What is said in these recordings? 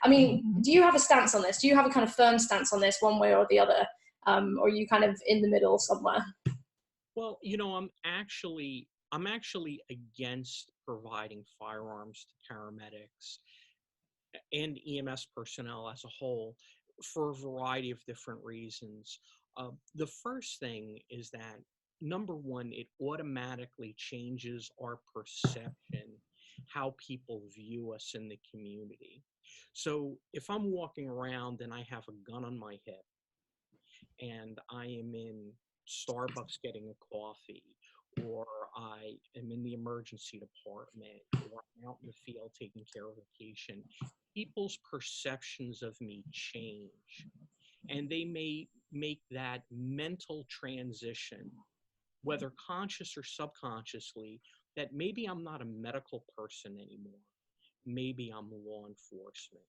I mean, do you have a stance on this? Do you have a kind of firm stance on this one way or the other? Or are you kind of in the middle somewhere? Well, I'm actually against providing firearms to paramedics and EMS personnel as a whole for a variety of different reasons. The first thing is that, number one, it automatically changes our perception, how people view us in the community. So if I'm walking around and I have a gun on my hip and I am in Starbucks getting a coffee, or I am in the emergency department, or I'm out in the field taking care of a patient, people's perceptions of me change. And they may make that mental transition, whether conscious or subconsciously, that maybe I'm not a medical person anymore. Maybe I'm law enforcement.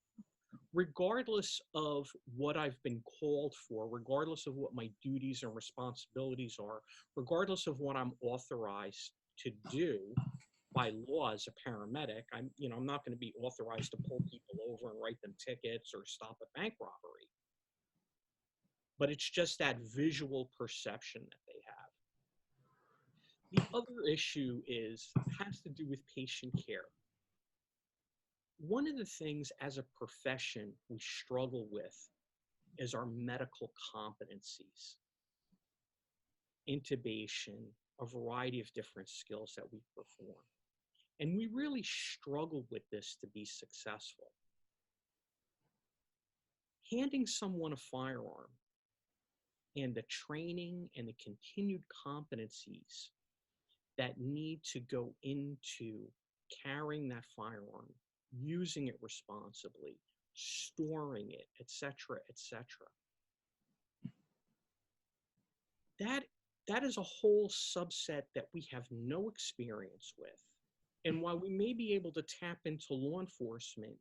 Regardless of what I've been called for, regardless of what my duties and responsibilities are, regardless of what I'm authorized to do by law as a paramedic, I'm not going to be authorized to pull people over and write them tickets or stop a bank robbery. But it's just that visual perception that they have. The other issue has to do with patient care. One of the things as a profession we struggle with is our medical competencies, intubation, a variety of different skills that we perform. And we really struggle with this to be successful. Handing someone a firearm and the training and the continued competencies that need to go into carrying that firearm, using it responsibly, storing it, etc., etc. That is a whole subset that we have no experience with. And while we may be able to tap into law enforcement,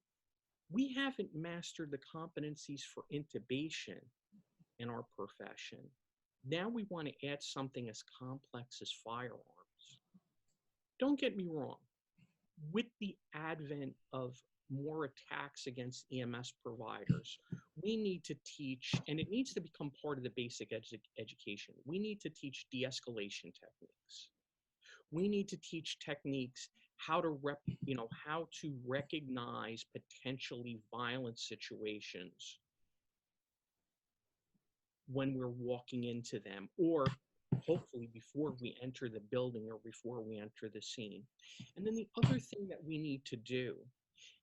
we haven't mastered the competencies for intubation in our profession. Now we want to add something as complex as firearms. Don't get me wrong. With the advent of more attacks against EMS providers, we need to teach, and it needs to become part of the basic education. We need to teach de-escalation techniques. We need to teach techniques how to recognize potentially violent situations when we're walking into them, or hopefully before we enter the building or before we enter the scene. And then the other thing that we need to do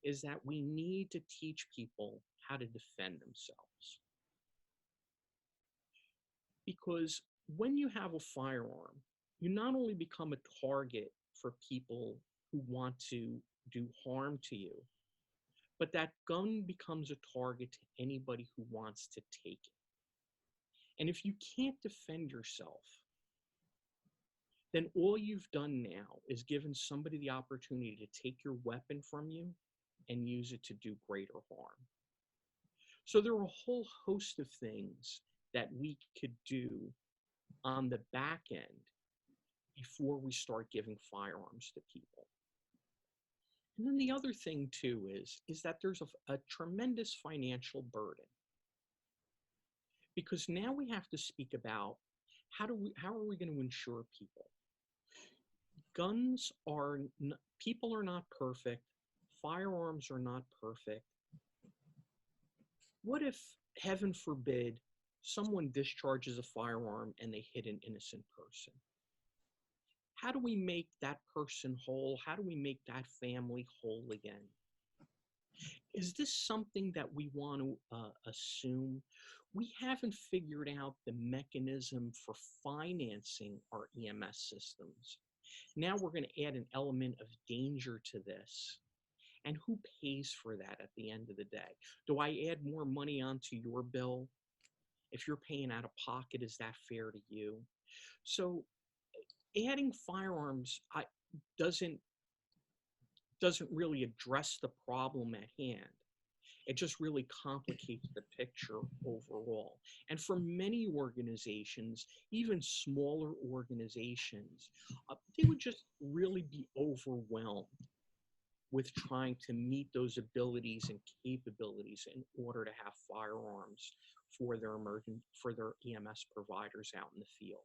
is that we need to teach people how to defend themselves. Because when you have a firearm, you not only become a target for people who want to do harm to you, but that gun becomes a target to anybody who wants to take it. And if you can't defend yourself, then all you've done now is given somebody the opportunity to take your weapon from you and use it to do greater harm. So there are a whole host of things that we could do on the back end before we start giving firearms to people. And then the other thing too is that there's a tremendous financial burden. Because now we have to speak about how are we going to insure people? People are not perfect. Firearms are not perfect. What if, heaven forbid, someone discharges a firearm and they hit an innocent person? How do we make that person whole? How do we make that family whole again? Is this something that we want to assume? We haven't figured out the mechanism for financing our EMS systems. Now we're going to add an element of danger to this. And who pays for that at the end of the day? Do I add more money onto your bill? If you're paying out of pocket, is that fair to you? So adding firearms doesn't really address the problem at hand. It just really complicates the picture overall. And for many organizations, even smaller organizations, they would just really be overwhelmed with trying to meet those abilities and capabilities in order to have firearms for their EMS providers out in the field.